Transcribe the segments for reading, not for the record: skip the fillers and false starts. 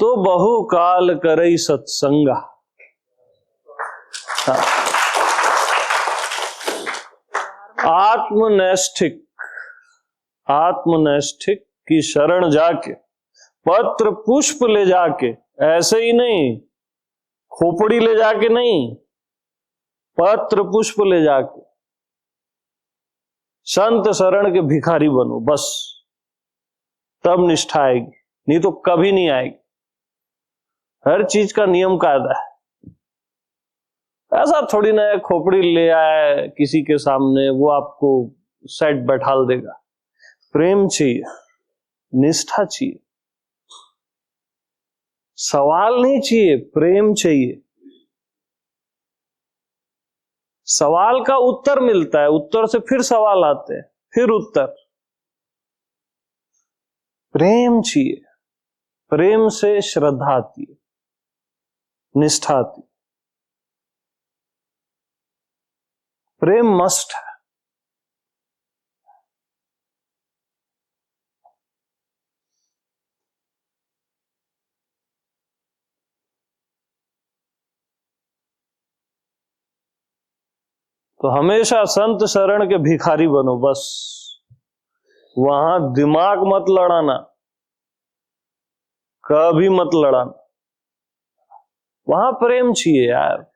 तो बहु काल करई सत्संगा। आत्मनैष्ठिक की शरण जाके, पत्र पुष्प ले जाके, ऐसे ही नहीं, खोपड़ी ले जाके नहीं, पत्र पुष्प ले जाके संत शरण के भिखारी बनो, बस तब निष्ठा आएगी, नहीं तो कभी नहीं आएगी। हर चीज का नियम कायदा है। ऐसा थोड़ी ना है खोपड़ी ले आए किसी के सामने वो आपको सेट बैठाल देगा। प्रेम चाहिए, निष्ठा चाहिए, सवाल नहीं चाहिए, प्रेम चाहिए। सवाल का उत्तर मिलता है, उत्तर से फिर सवाल आते हैं, फिर उत्तर। प्रेम चाहिए, प्रेम से श्रद्धा आती है, निष्ठा आती है। प्रेम मस्ट है। तो हमेशा संत शरण के भिखारी बनो, बस। वहां दिमाग मत लड़ाना, कभी मत लड़ाना। वहां प्रेम चाहिए यार,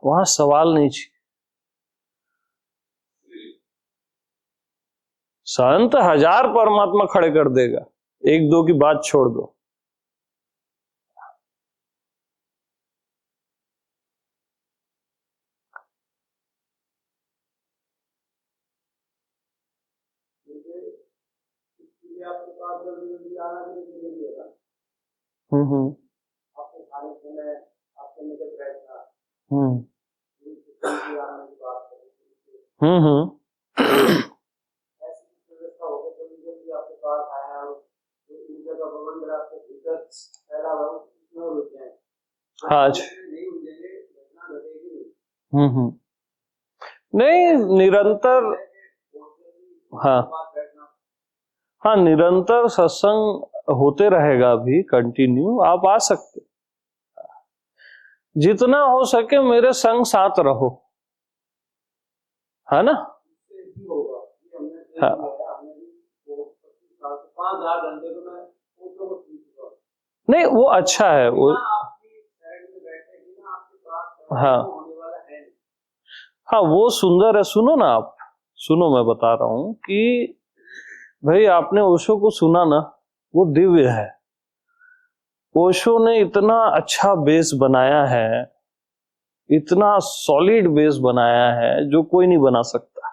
वहां सवाल नहीं चाहिए। संत 1000 परमात्मा खड़े कर देगा, एक दो की बात छोड़ दो। हम्म आज नहीं, निरंतर, हाँ हाँ, निरंतर सत्संग होते रहेगा अभी कंटिन्यू। आप आ सकते, जितना हो सके मेरे संग साथ रहो, है ना। हाँ नहीं, वो अच्छा है वो। हाँ हाँ, वो सुंदर है। सुनो ना आप, सुनो, मैं बता रहा हूं कि भाई आपने ओशो को सुना ना, वो दिव्य है। ओशो ने इतना अच्छा बेस बनाया है, इतना सॉलिड बेस बनाया है जो कोई नहीं बना सकता।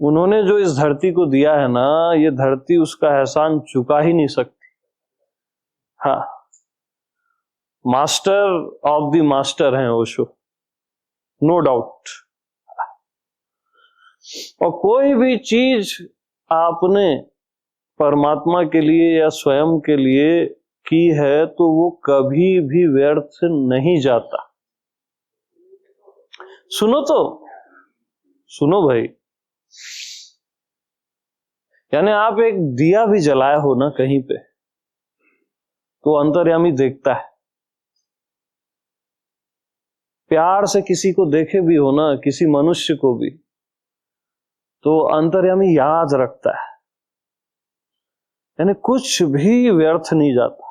उन्होंने जो इस धरती को दिया है ना, ये धरती उसका एहसान चुका ही नहीं सकती। हाँ, मास्टर ऑफ द मास्टर हैं ओशो, नो डाउट। और कोई भी चीज आपने परमात्मा के लिए या स्वयं के लिए की है तो वो कभी भी व्यर्थ नहीं जाता। सुनो तो, सुनो भाई, यानी आप एक दिया भी जलाया हो ना कहीं पे, तो अंतर्यामी देखता है। प्यार से किसी को देखे भी हो ना, किसी मनुष्य को भी, तो अंतर्यामी याद रखता है। यानी कुछ भी व्यर्थ नहीं जाता।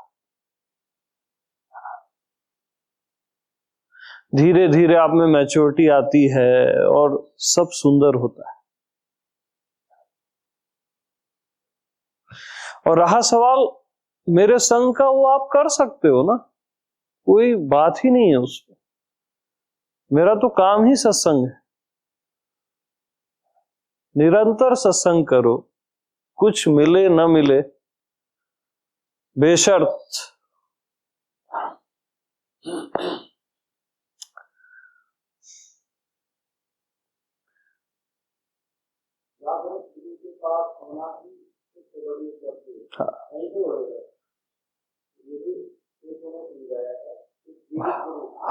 धीरे धीरे आप में मैच्योरिटी आती है और सब सुंदर होता है। और रहा सवाल मेरे संग का, वो आप कर सकते हो ना, कोई बात ही नहीं है उसमें। मेरा तो काम ही सत्संग है। निरंतर सत्संग करो, कुछ मिले न मिले, बेशर्त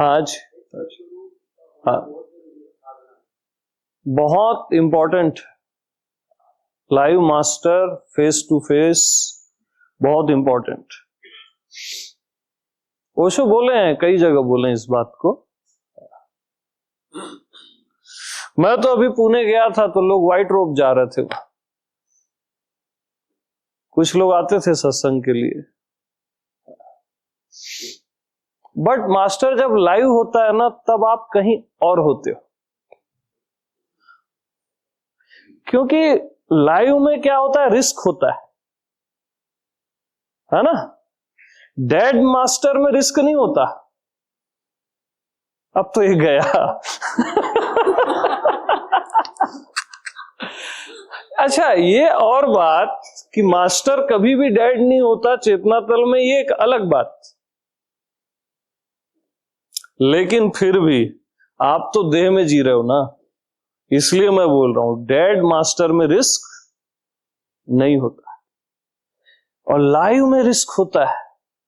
आज हाँ, बहुत important. Live master, face to face, बहुत इंपॉर्टेंट। ओशो बोले हैं, कई जगह बोले हैं इस बात को। मैं तो अभी पुणे गया था तो लोग व्हाइट रोब जा रहे थे, कुछ लोग आते थे सत्संग के लिए। बट मास्टर जब लाइव होता है ना, तब आप कहीं और होते हो, क्योंकि लाइव में क्या होता है, रिस्क होता है ना। डेड मास्टर में रिस्क नहीं होता। अब तो ये गया। अच्छा, ये और बात कि मास्टर कभी भी डेड नहीं होता चेतना तल में, ये एक अलग बात। लेकिन फिर भी आप तो देह में जी रहे हो ना, इसलिए मैं बोल रहा हूं डेड मास्टर में रिस्क नहीं होता, और लाइव में रिस्क होता है।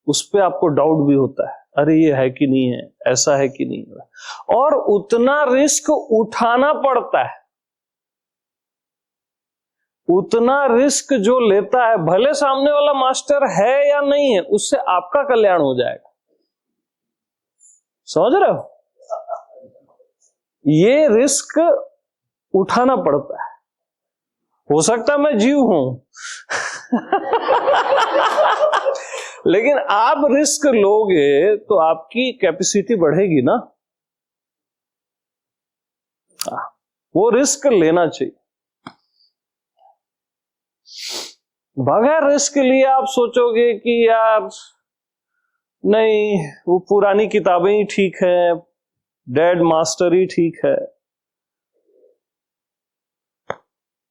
उस पे आपको डाउट भी होता है, अरे ये है कि नहीं है, ऐसा है कि नहीं है, और उतना रिस्क उठाना पड़ता है। उतना रिस्क जो लेता है, भले सामने वाला मास्टर है या नहीं है, उससे आपका कल्याण हो जाएगा। समझ रहे हो? ये रिस्क उठाना पड़ता है। हो सकता है मैं जीव हूं, लेकिन आप रिस्क लोगे तो आपकी कैपेसिटी बढ़ेगी ना। वो रिस्क लेना चाहिए। बगैर रिस्क लिए आप सोचोगे कि यार नहीं, वो पुरानी किताबें ही ठीक है, डेड मास्टर ही ठीक है,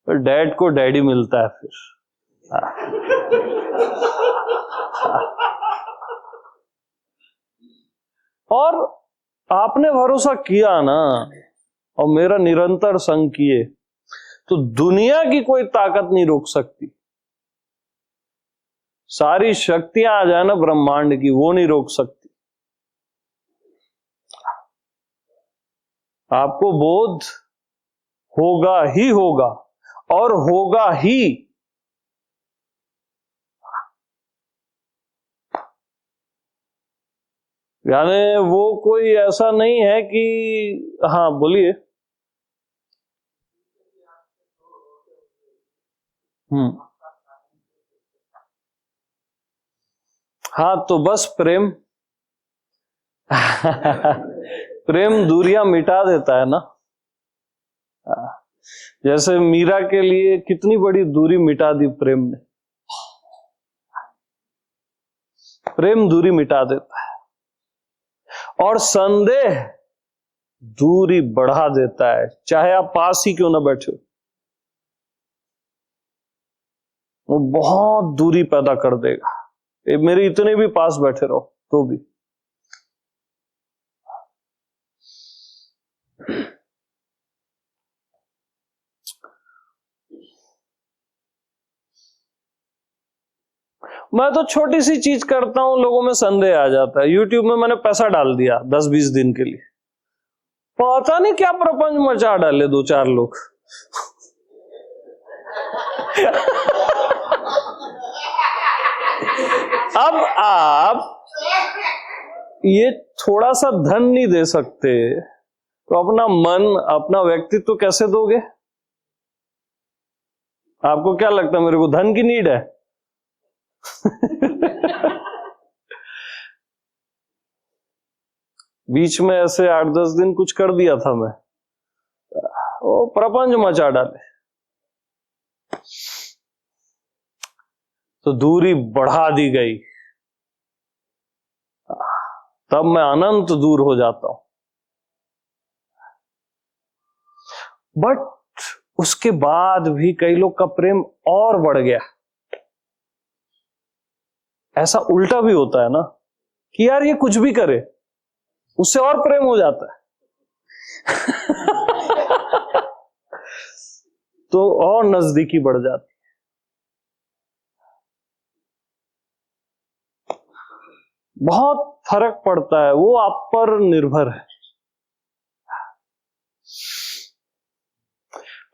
तो डैड को डैडी मिलता है फिर। और आपने भरोसा किया ना, और मेरा निरंतर संग किए, तो दुनिया की कोई ताकत नहीं रोक सकती। सारी शक्तियां आ जाए ना ब्रह्मांड की, वो नहीं रोक सकती। आपको बोध होगा ही होगा, और होगा ही। यानी वो कोई ऐसा नहीं है कि, हाँ बोलिए। हाँ, तो बस प्रेम। प्रेम दूरियां मिटा देता है ना। जैसे मीरा के लिए कितनी बड़ी दूरी मिटा दी प्रेम ने। प्रेम दूरी मिटा देता है, और संदेह दूरी बढ़ा देता है, चाहे आप पास ही क्यों ना बैठे हो, वो बहुत दूरी पैदा कर देगा। मेरे इतने भी पास बैठे रहो तो भी। मैं तो छोटी सी चीज करता हूं, लोगों में संदेह आ जाता है। यूट्यूब में मैंने पैसा डाल दिया 10-20 दिन के लिए, पता नहीं क्या प्रपंच मचा डाले 2-4 लोग। अब आप ये थोड़ा सा धन नहीं दे सकते, तो अपना मन, अपना व्यक्तित्व कैसे दोगे? आपको क्या लगता है मेरे को धन की नीड है? बीच में ऐसे 8-10 दिन कुछ कर दिया था मैं, वो प्रपंच मचा डाले, तो दूरी बढ़ा दी गई। तब मैं अनंत दूर हो जाता हूं। बट उसके बाद भी कई लोग का प्रेम और बढ़ गया। ऐसा उल्टा भी होता है ना, कि यार ये कुछ भी करे, उससे और प्रेम हो जाता है। तो और नजदीकी बढ़ जाती। बहुत फर्क पड़ता है, वो आप पर निर्भर है।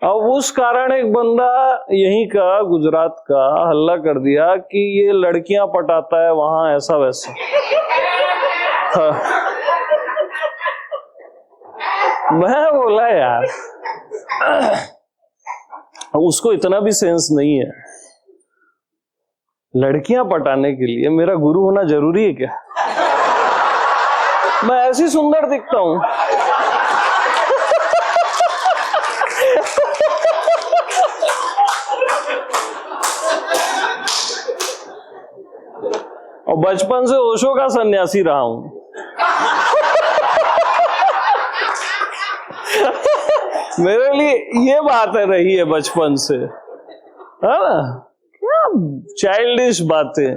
अब उस कारण एक बंदा यहीं का गुजरात का हल्ला कर दिया कि ये लड़कियां पटाता है वहां ऐसा वैसा। हाँ। मैं बोला यार उसको इतना भी सेंस नहीं है, लड़कियां पटाने के लिए मेरा गुरु होना जरूरी है क्या? मैं ऐसी सुंदर दिखता हूं। और बचपन से ओशो का सन्यासी रहा हूं। मेरे लिए ये बात है रही है बचपन से, है ना? क्या चाइल्डिश बातें।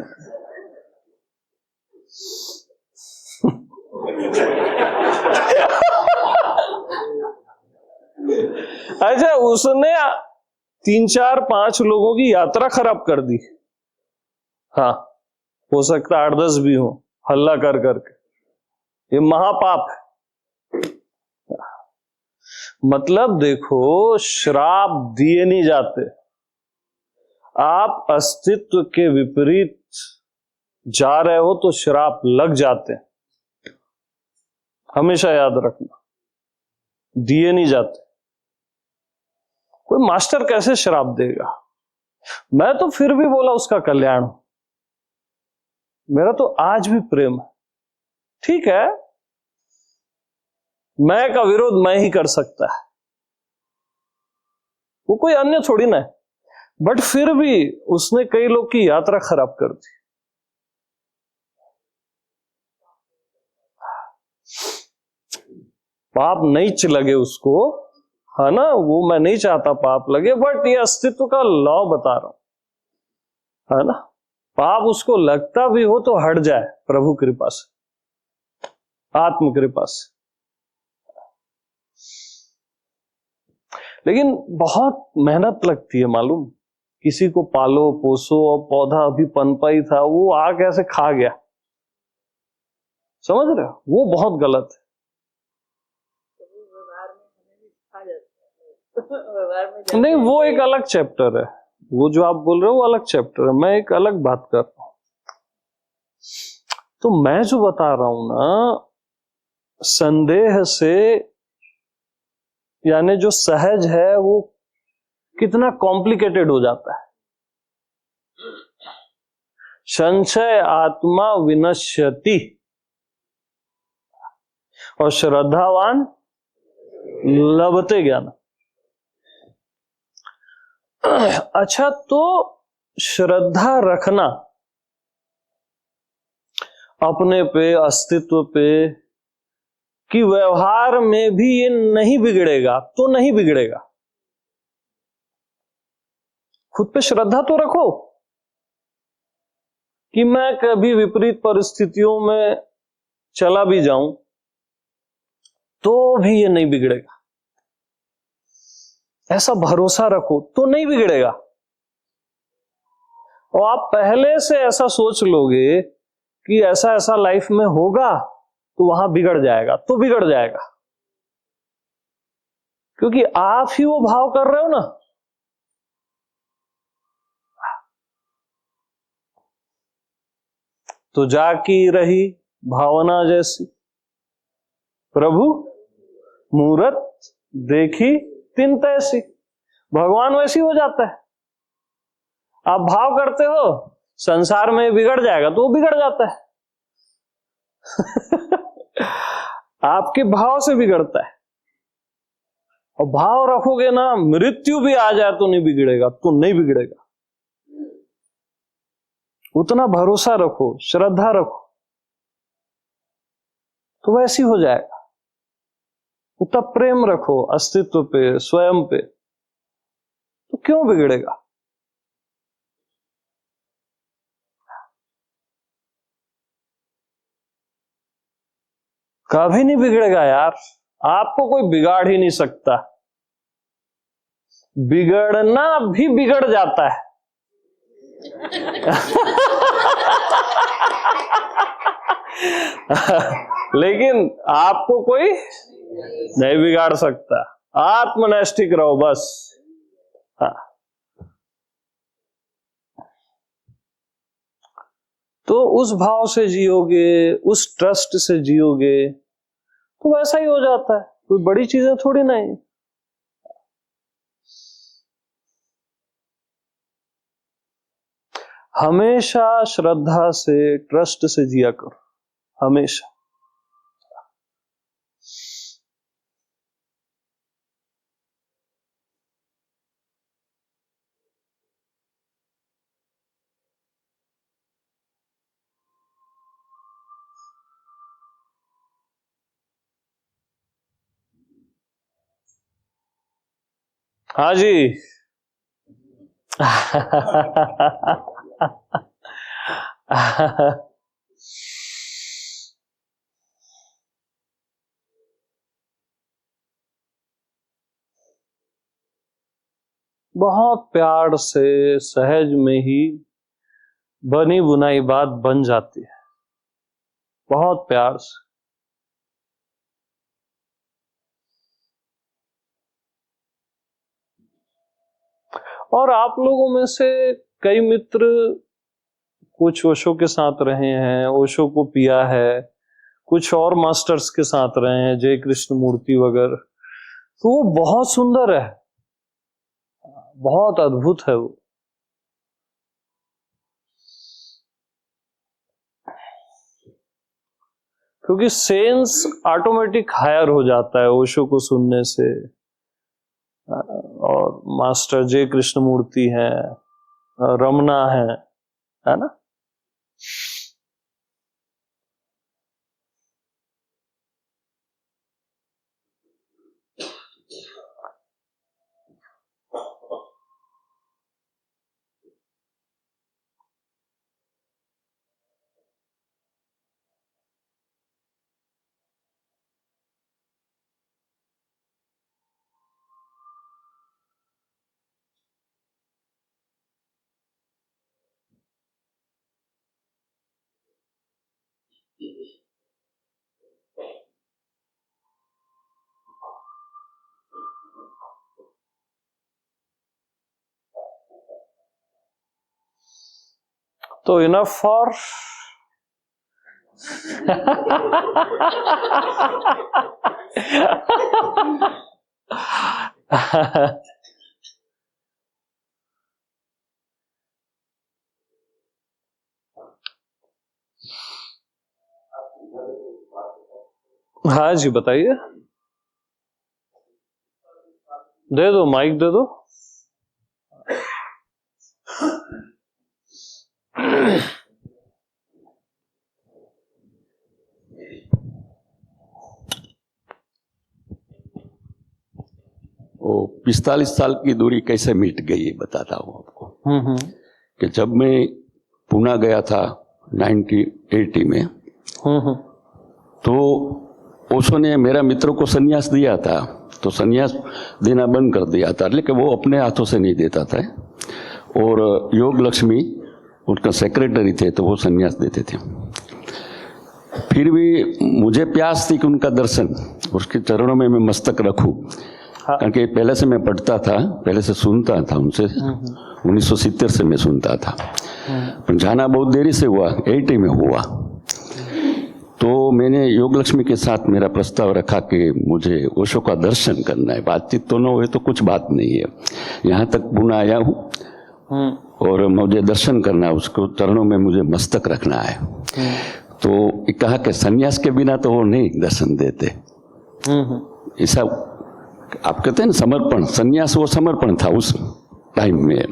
अच्छा, उसने 3 4 5 लोगों की यात्रा खराब कर दी। हाँ, हो सकता 8 10 भी हो, हल्ला कर करके। ये महापाप है। मतलब देखो, श्राप दिए नहीं जाते, आप अस्तित्व के विपरीत जा रहे हो तो श्राप लग जाते हैं। हमेशा याद रखना, दिए नहीं जाते। कोई मास्टर कैसे श्राप देगा? मैं तो फिर भी बोला उसका कल्याण हो। मेरा तो आज भी प्रेम है। ठीक है, मैं का विरोध मैं ही कर सकता है, वो कोई अन्य थोड़ी ना है। बट फिर भी उसने कई लोग की यात्रा खराब कर दी। पाप नहीं लगे उसको, है ना? वो मैं नहीं चाहता पाप लगे, बट ये अस्तित्व का लॉ बता रहा हूं, है ना? पाप उसको लगता भी हो तो हट जाए प्रभु कृपा से, आत्म कृपा से। लेकिन बहुत मेहनत लगती है मालूम। किसी को पालो पोसो, और पौधा अभी पनपा ही था, वो आग ऐसे खा गया, समझ रहे हो? वो बहुत गलत है। नहीं, वो एक अलग चैप्टर है। वो जो आप बोल रहे हो वो अलग चैप्टर है, मैं एक अलग बात कर रहा हूं। तो मैं जो बता रहा हूं ना, संदेह से, यानी जो सहज है वो कितना कॉम्प्लिकेटेड हो जाता है। संशय आत्मा विनश्यति, और श्रद्धावान लभते ज्ञान। अच्छा, तो श्रद्धा रखना अपने पे, अस्तित्व पे, कि व्यवहार में भी ये नहीं बिगड़ेगा, तो नहीं बिगड़ेगा। खुद पे श्रद्धा तो रखो कि मैं कभी विपरीत परिस्थितियों में चला भी जाऊं तो भी ये नहीं बिगड़ेगा। ऐसा भरोसा रखो तो नहीं बिगड़ेगा। और आप पहले से ऐसा सोच लोगे कि ऐसा ऐसा लाइफ में होगा तो वहां बिगड़ जाएगा, तो बिगड़ जाएगा, क्योंकि आप ही वो भाव कर रहे हो ना। तो जाकी रही भावना जैसी, प्रभु मूरत देखी तिन तैसी। भगवान वैसी हो जाता है। आप भाव करते हो संसार में बिगड़ जाएगा, तो वो बिगड़ जाता है। आपके भाव से बिगड़ता है। और भाव रखोगे ना, मृत्यु भी आ जाए तो नहीं बिगड़ेगा, तो नहीं बिगड़ेगा। उतना भरोसा रखो, श्रद्धा रखो, तो वैसी हो जाएगा। उतना प्रेम रखो अस्तित्व पे, स्वयं पे, तो क्यों बिगड़ेगा? कभी नहीं बिगड़ेगा यार। आपको कोई बिगाड़ ही नहीं सकता। बिगड़ना भी बिगड़ जाता है। लेकिन आपको कोई नहीं बिगाड़ सकता। आत्मनैष्ठिक रहो बस। हाँ, तो उस भाव से जियोगे, उस ट्रस्ट से जियोगे, तो वैसा ही हो जाता है। कोई बड़ी चीजें थोड़ी ना है। हमेशा श्रद्धा से, ट्रस्ट से जिया करो, हमेशा। हाँ जी। बहुत प्यार से, सहज में ही बनी बुनाई बात बन जाती है, बहुत प्यार से। और आप लोगों में से कई मित्र कुछ ओशो के साथ रहे हैं, ओशो को पिया है, कुछ और मास्टर्स के साथ रहे हैं, जय कृष्ण मूर्ति वगैरह, तो वो बहुत सुंदर है, बहुत अद्भुत है वो। क्योंकि सेंस ऑटोमेटिक हायर हो जाता है ओशो को सुनने से। और मास्टर जय कृष्ण मूर्ति है, रमना है ना। तो इनफ फॉर हाँ जी, बताइए। दे दो, माइक दे दो। वो 45 साल की दूरी कैसे मिट गई बताता हूँ आपको। कि जब मैं पुणे गया था 1980 में, तो ओशो ने मेरा मित्र को संन्यास दिया था, तो संन्यास देना बंद कर दिया था, लेकिन वो अपने हाथों से नहीं देता था। और योग लक्ष्मी उनका सेक्रेटरी थे, तो वो संन्यास देते थे। फिर भी मुझे प्यास थी कि उनका दर्शन, उसके चरणों में मैं मस्तक रखूं। हाँ। क्योंकि पहले से मैं पढ़ता था, पहले से सुनता था उनसे, 1970 से मैं सुनता था, पर जाना बहुत देरी से हुआ, 80 में हुआ। तो मैंने योग लक्ष्मी के साथ मेरा प्रस्ताव रखा कि मुझे ओशो का दर्शन करना है, बातचीत तो न हुए तो कुछ बात नहीं है, यहाँ तक पुणे आया हूँ और मुझे दर्शन करना है, उसको चरणों में मुझे मस्तक रखना है। तो कहा कि संन्यास के बिना तो वो नहीं दर्शन देते। ऐसा आप कहते हैं ना समर्पण, संन्यास वो समर्पण था उस टाइम में।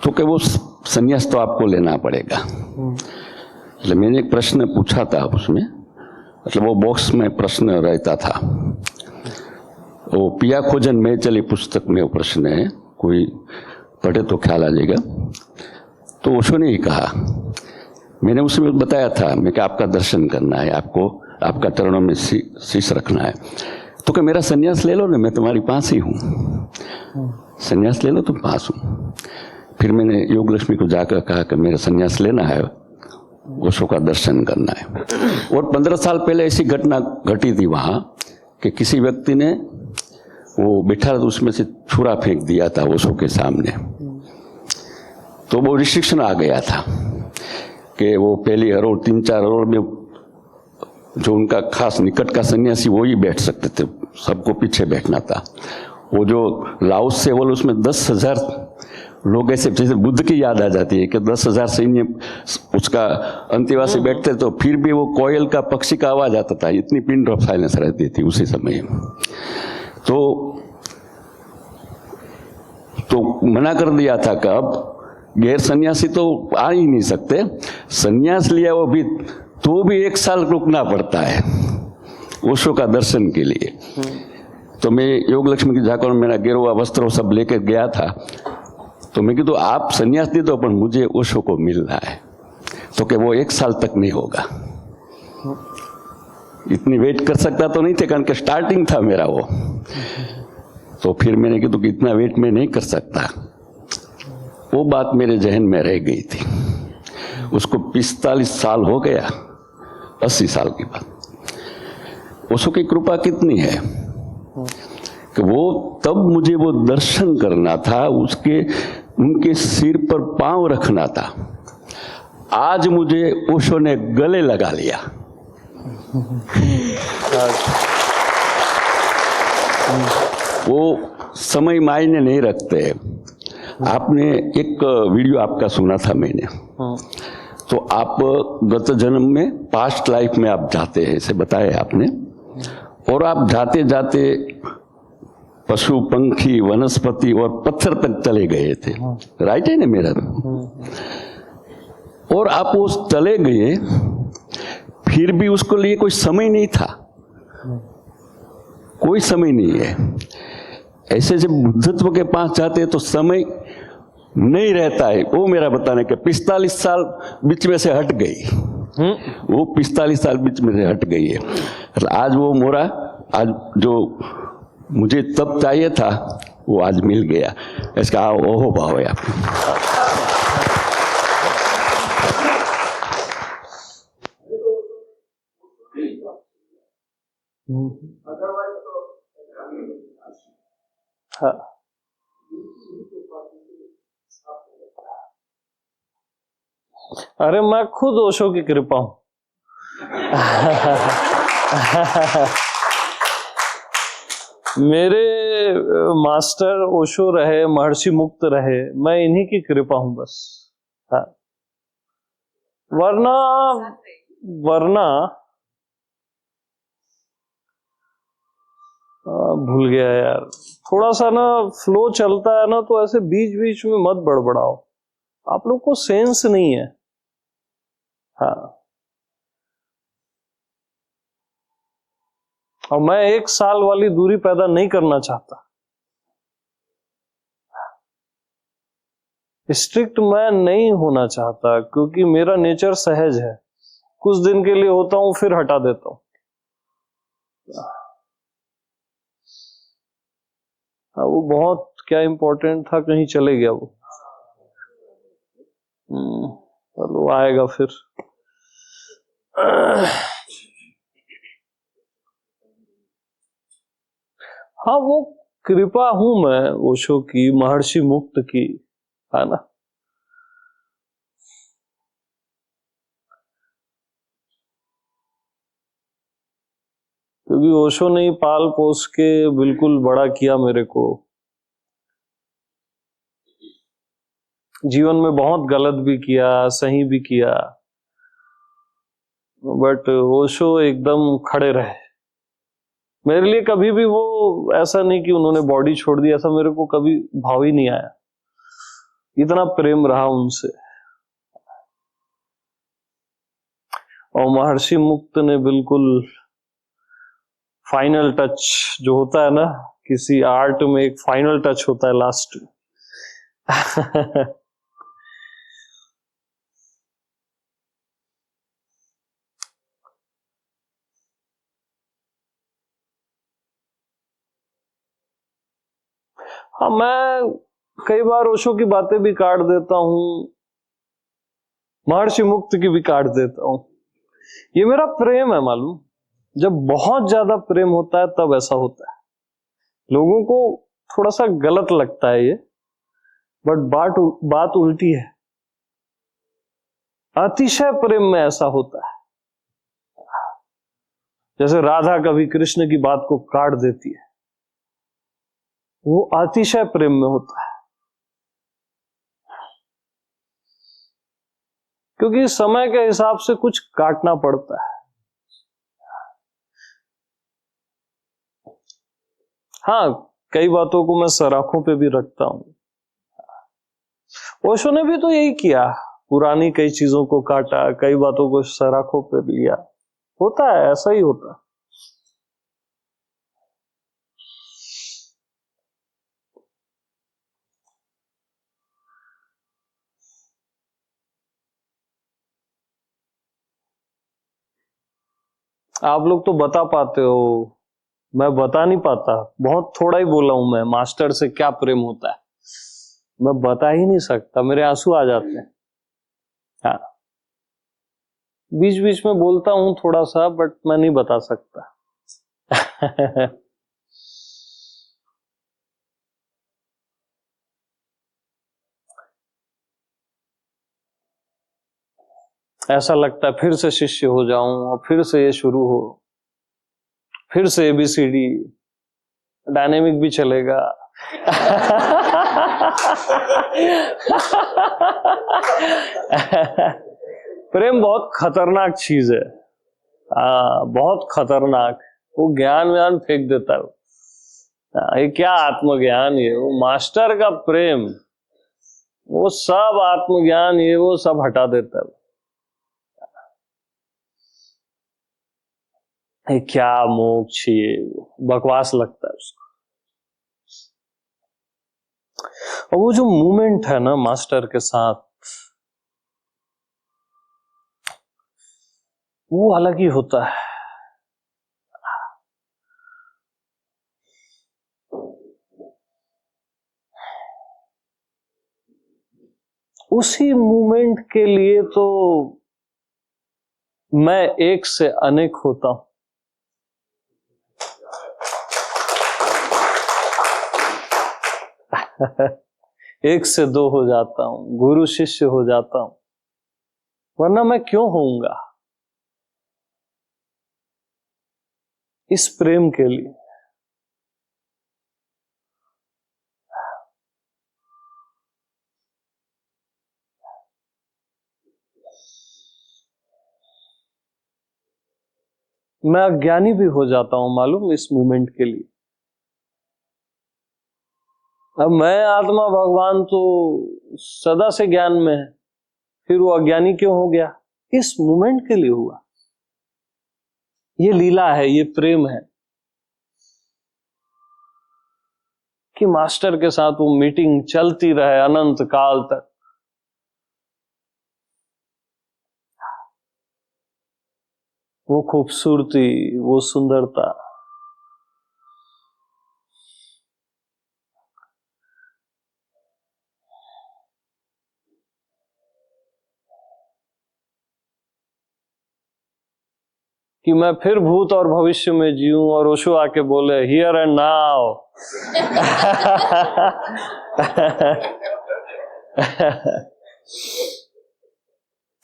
तो कि वो संन्यास तो आपको लेना पड़ेगा। मतलब मैंने एक प्रश्न पूछा था उसमें, मतलब वो बॉक्स में प्रश्न रहता था, वो पिया खोजन में चली पुस्तक में वो प्रश्न है, कोई पढ़े तो ख्याल आ जाएगा। तो ओशो ने ही कहा, मैंने उसमें बताया था मैं कि आपका दर्शन करना है, आपको आपका चरणों में शीश रखना है। तो कि मेरा संन्यास ले लो ना, मैं तुम्हारी पास ही हूँ, संन्यास ले लो, तुम पास हूँ। फिर मैंने योग लक्ष्मी को जाकर कहा कि मेरा संन्यास लेना है, ओशो का दर्शन करना है। और 15 साल पहले ऐसी घटना घटी थी वहाँ कि किसी व्यक्ति ने वो बैठा था तो उसमें से छुरा फेंक दिया था ओशो के सामने। तो वो रिस्ट्रिक्शन आ गया था कि वो पहली हरोड़ 3-4 हरोड़ में जो उनका खास निकट का सन्यासी वो ही बैठ सकते थे, सबको पीछे बैठना था। वो जो लाओस से वो उसमें 10,000 लोग ऐसे, जैसे बुद्ध की याद आ जाती है कि 10,000 सैन्य उसका अंतेवासी बैठते तो फिर भी वो कोयल का पक्षी का आवाज आता था, इतनी पिन ड्रॉप साइलेंस रहती थी उसी समय। तो मना कर दिया था कि अब गैर सन्यासी तो आ ही नहीं सकते, सन्यास लिया वो भी तो भी 1 साल रुकना पड़ता है ओशो का दर्शन के लिए। तो मैं योग लक्ष्मी की झाकर में मेरा गेरुआ वस्त्र सब लेकर गया था। तो मैं कहूँ आप सन्यास दे दो पर मुझे ओशो को मिलना है। तो कि वो 1 साल तक नहीं होगा, इतनी वेट कर सकता तो नहीं थे कारण कि स्टार्टिंग था मेरा वो। तो फिर मैंने कहा कि इतना वेट मैं नहीं कर सकता। वो बात मेरे जहन में रह गई थी। उसको 45 साल हो गया, 80 साल के बाद। ओशो की कृपा कितनी है कि वो तब मुझे वो दर्शन करना था, उनके सिर पर पांव रखना था। आज मुझे ओशो ने गले लगा लिया। वो समय मायने नहीं रखते। आपने एक वीडियो आपका सुना था मैंने, तो आप गत जन्म में पास्ट लाइफ में आप जाते हैं ऐसे बताया आपने, और आप जाते जाते पशु पंखी वनस्पति और पत्थर तक चले गए थे, राइट है ना मेरा? और आप उस चले गए, फिर भी उसको लिए कोई समय नहीं था, कोई समय नहीं है। ऐसे जब बुद्धत्व के पास जाते हैं तो समय नहीं रहता है। वो मेरा बताने के 45 साल बीच में से हट गई, वो 45 साल बीच में से हट गई है। आज वो मोरा, आज जो मुझे तब चाहिए था वो आज मिल गया। इसका ओहो भाव है आपको। हाँ। अरे मैं खुद ओशो की कृपा हूं। मेरे मास्टर ओशो रहे, महर्षि मुक्त रहे, मैं इन्हीं की कृपा हूं बस। हाँ। वरना भूल गया यार। थोड़ा सा ना फ्लो चलता है ना, तो ऐसे बीच बीच में मत बड़बड़ाओ, आप लोग को सेंस नहीं है। हाँ। और मैं 1 साल वाली दूरी पैदा नहीं करना चाहता। स्ट्रिक्ट मैं नहीं होना चाहता, क्योंकि मेरा नेचर सहज है। कुछ दिन के लिए होता हूं, फिर हटा देता हूं। वो बहुत क्या इंपॉर्टेंट था, कहीं चले गया वो। चलो आएगा फिर। हाँ, वो कृपा हूं मैं ओशो की, महर्षि मुक्त की, है ना। क्योंकि ओशो ने ही पाल पोस के बिल्कुल बड़ा किया मेरे को। जीवन में बहुत गलत भी किया, सही भी किया, बट ओशो एकदम खड़े रहे मेरे लिए। कभी भी वो ऐसा नहीं कि उन्होंने बॉडी छोड़ दी, ऐसा मेरे को कभी भाव ही नहीं आया। इतना प्रेम रहा उनसे। और महर्षि मुक्त ने बिल्कुल फाइनल टच जो होता है ना, किसी आर्ट में एक फाइनल टच होता है लास्ट। हाँ, मैं कई बार ओशो की बातें भी काट देता हूं, महर्षि मुक्त की भी काट देता हूं। ये मेरा प्रेम है, मालूम। जब बहुत ज्यादा प्रेम होता है तब ऐसा होता है। लोगों को थोड़ा सा गलत लगता है ये, बट बात उल्टी है। अतिशय प्रेम में ऐसा होता है। जैसे राधा कभी कृष्ण की बात को काट देती है, वो अतिशय प्रेम में होता है, क्योंकि समय के हिसाब से कुछ काटना पड़ता है। हाँ, कई बातों को मैं सराखों पे भी रखता हूं। ओशो ने भी तो यही किया, पुरानी कई चीजों को काटा, कई बातों को सराखों पे लिया। होता है, ऐसा ही होता है। आप लोग तो बता पाते हो, मैं बता नहीं पाता। बहुत थोड़ा ही बोला हूं मैं, मास्टर से क्या प्रेम होता है मैं बता ही नहीं सकता, मेरे आंसू आ जाते हैं। हाँ, बीच बीच में बोलता हूं थोड़ा सा, बट मैं नहीं बता सकता। ऐसा लगता है फिर से शिष्य हो जाऊं और फिर से ये शुरू हो, फिर से ABCD, डायनेमिक भी चलेगा। प्रेम बहुत खतरनाक चीज है। बहुत खतरनाक। वो ज्ञान फेंक देता है। ये क्या आत्मज्ञान, ये वो मास्टर का प्रेम, वो सब आत्मज्ञान ये वो सब हटा देता है। ये क्या मोक्ष, ये बकवास लगता है उसको। और वो जो मूवमेंट है ना मास्टर के साथ, वो अलग ही होता है। उसी मूवमेंट के लिए तो मैं एक से अनेक होता हूं। एक से दो हो जाता हूं, गुरु शिष्य हो जाता हूं, वरना मैं क्यों होऊंगा? इस प्रेम के लिए। मैं अज्ञानी भी हो जाता हूं मालूम, इस मूवमेंट के लिए। अब मैं आत्मा भगवान तो सदा से ज्ञान में है, फिर वो अज्ञानी क्यों हो गया? इस मूवमेंट के लिए हुआ। ये लीला है, ये प्रेम है कि मास्टर के साथ वो मीटिंग चलती रहे अनंत काल तक। वो खूबसूरती, वो सुंदरता, कि मैं फिर भूत और भविष्य में जीऊं और ओशो आके बोले हियर एंड नाउ।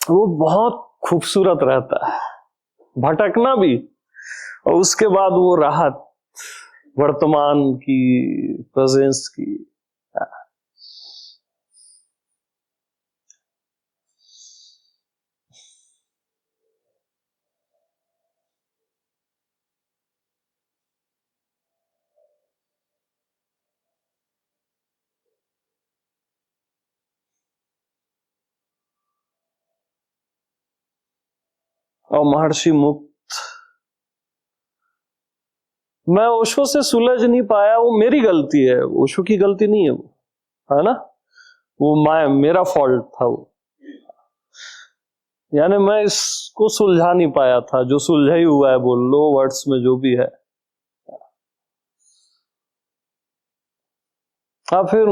वो बहुत खूबसूरत रहता है, भटकना भी, और उसके बाद वो राहत वर्तमान की, प्रेजेंस की। और महर्षि मुक्त, मैं ओशो से सुलझ नहीं पाया, वो मेरी गलती है, ओशो की गलती नहीं है वो, है ना? वो मेरा फॉल्ट था वो। यानी मैं इसको सुलझा नहीं पाया था, जो सुलझा ही हुआ है, बोल लो वर्ड्स में जो भी है। हाँ, फिर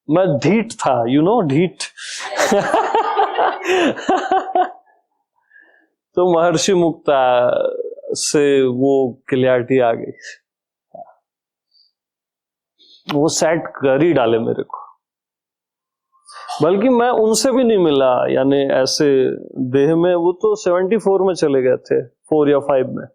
मैं ढीठ था, ढीठ। तो महर्षि मुक्ता से वो क्लियरिटी आ गई। वो सेट कर ही डाले मेरे को। बल्कि मैं उनसे भी नहीं मिला, यानी ऐसे देह में, वो तो 74 में चले गए थे, 4 या 5 में।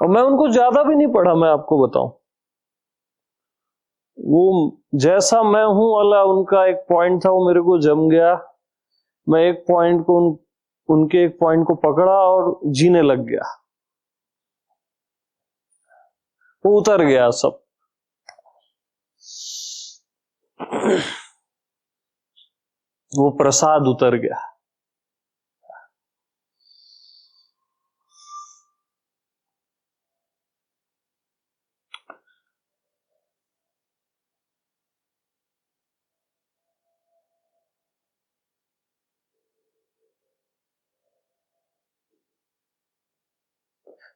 और मैं उनको ज्यादा भी नहीं पढ़ा, मैं आपको बताऊं। वो जैसा मैं हूं वाला उनका एक पॉइंट था, वो मेरे को जम गया। मैं एक पॉइंट को उनके एक पॉइंट को पकड़ा और जीने लग गया। वो उतर गया सब। वो प्रसाद उतर गया।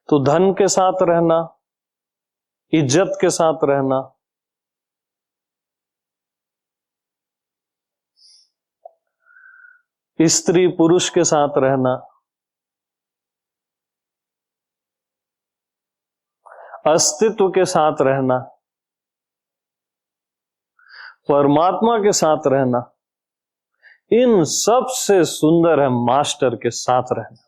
तो धन के साथ रहना, इज्जत के साथ रहना, स्त्री पुरुष के साथ रहना, अस्तित्व के साथ रहना, परमात्मा के साथ रहना, इन सब से सुंदर है मास्टर के साथ रहना।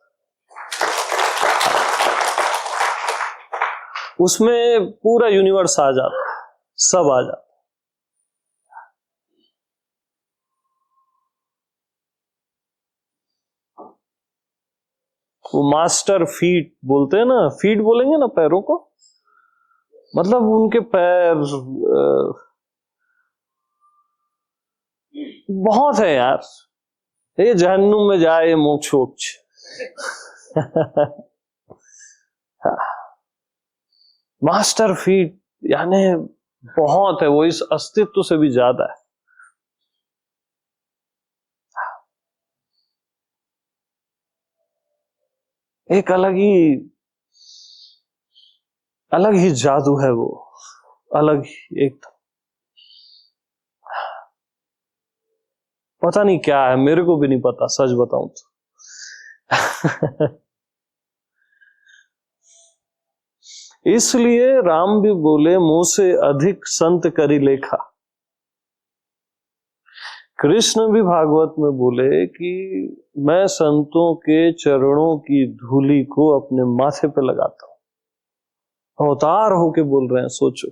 उसमें पूरा यूनिवर्स आ जाता है, सब आ जाता है। वो मास्टर फीट बोलते हैं ना, फीट बोलेंगे ना पैरों को, मतलब उनके पैर बहुत है यार। ये जहन्नुम में जाए, ये मोक्ष वोक्ष। मास्टर फीट यानी बहुत है, वो इस अस्तित्व से भी ज्यादा है। एक अलग ही जादू है वो, अलग ही एक। पता नहीं क्या है, मेरे को भी नहीं पता, सच बताऊं तो। इसलिए राम भी बोले, मुंह से अधिक संत करी लेखा। कृष्ण भी भागवत में बोले कि मैं संतों के चरणों की धूली को अपने माथे पे लगाता हूं। अवतार होके बोल रहे हैं, सोचो।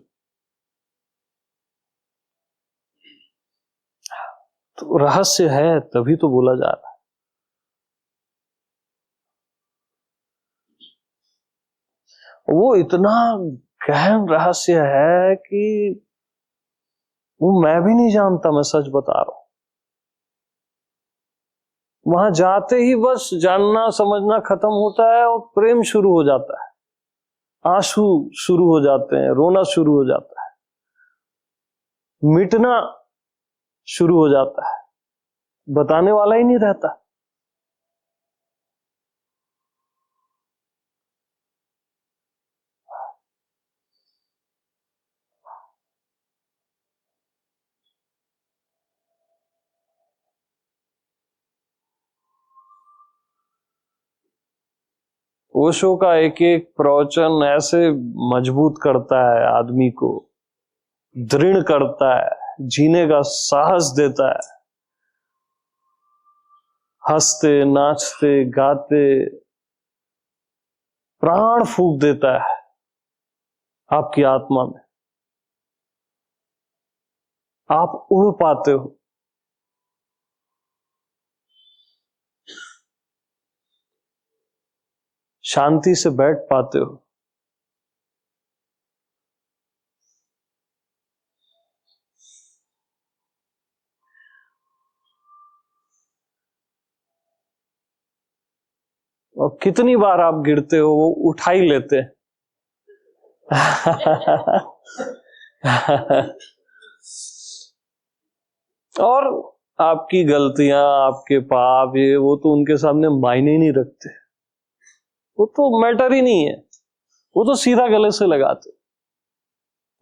तो रहस्य है, तभी तो बोला जा रहा है। वो इतना गहन रहस्य है कि वो मैं भी नहीं जानता, मैं सच बता रहा हूं। वहां जाते ही बस जानना समझना खत्म होता है और प्रेम शुरू हो जाता है, आंसू शुरू हो जाते हैं, रोना शुरू हो जाता है, मिटना शुरू हो जाता है, बताने वाला ही नहीं रहता। ओशो का एक एक प्रवचन ऐसे मजबूत करता है, आदमी को दृढ़ करता है, जीने का साहस देता है। हंसते नाचते गाते प्राण फूंक देता है आपकी आत्मा में। आप उड़ पाते हो। शांति से बैठ पाते हो। और कितनी बार आप गिरते हो, वो उठा ही लेते हैं। और आपकी गलतियां, आपके पाप, ये वो तो उनके सामने मायने ही नहीं रखते। वो तो मैटर ही नहीं है, वो तो सीधा गले से लगाते।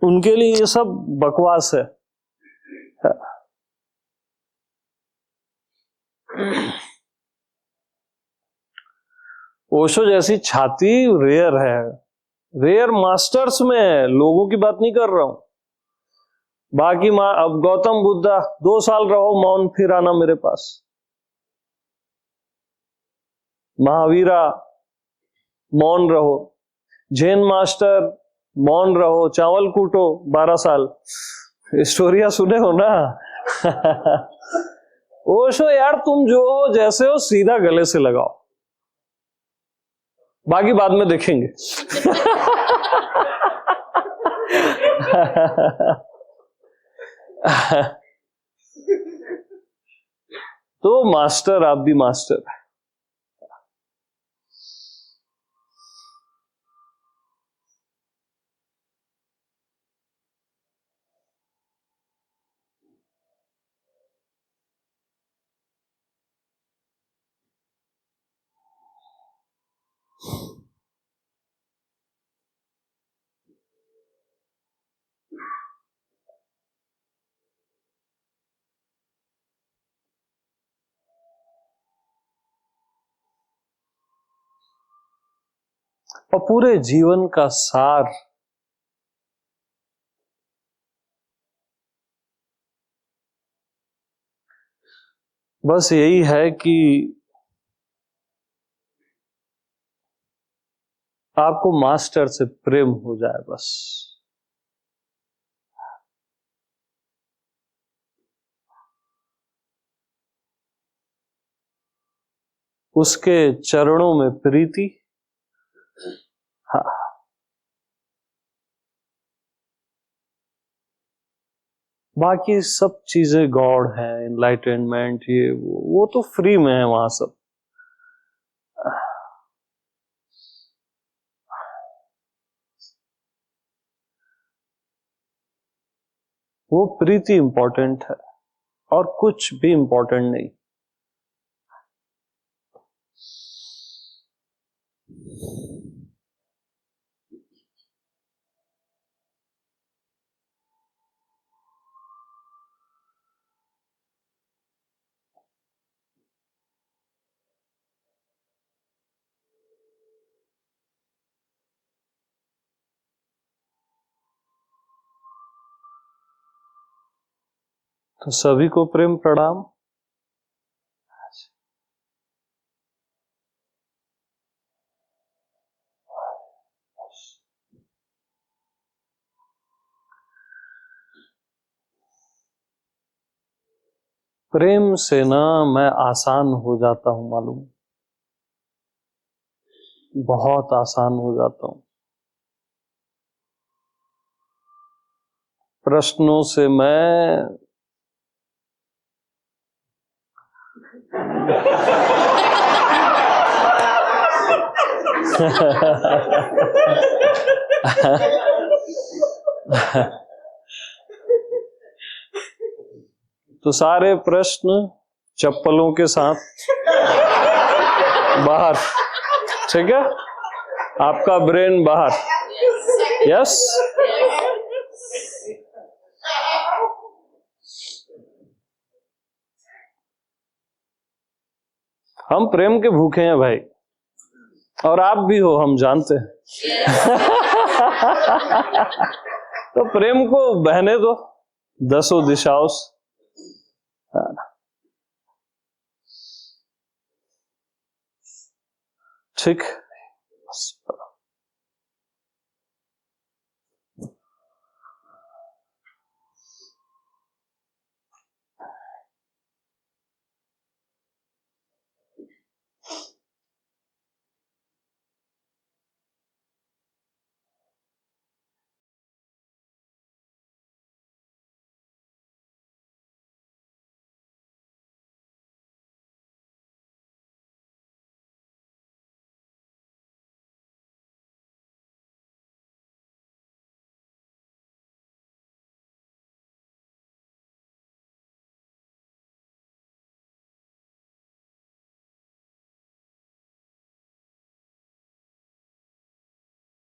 उनके लिए ये सब बकवास है। ओशो जैसी छाती रेयर है, रेयर मास्टर्स में है, लोगों की बात नहीं कर रहा हूं। बाकी अब गौतम बुद्धा 2 साल रहो मौन, फिर आना मेरे पास। महावीरा मौन रहो, जैन मास्टर मौन रहो, चावल कूटो 12 साल। स्टोरिया सुने हो ना। ओशो यार तुम जो हो जैसे हो सीधा गले से लगाओ, बाकी बाद में देखेंगे। तो मास्टर, आप भी मास्टर। और पूरे जीवन का सार बस यही है कि आपको मास्टर से प्रेम हो जाए बस। उसके चरणों में प्रीति। हाँ, बाकी सब चीजें गॉड है, एनलाइटनमेंट, ये वो तो फ्री में है वहां सब। वो प्रीति इंपॉर्टेंट है और कुछ भी इंपॉर्टेंट नहीं। तो सभी को प्रेम प्रणाम। प्रेम से ना मैं आसान हो जाता हूं, मालूम, बहुत आसान हो जाता हूं। प्रश्नों से मैं तो सारे प्रश्न चप्पलों के साथ बाहर, ठीक है, आपका ब्रेन बाहर। यस, हम प्रेम के भूखे हैं भाई, और आप भी हो, हम जानते हैं। तो प्रेम को बहने दो 10 दिशाओं से। ठीक।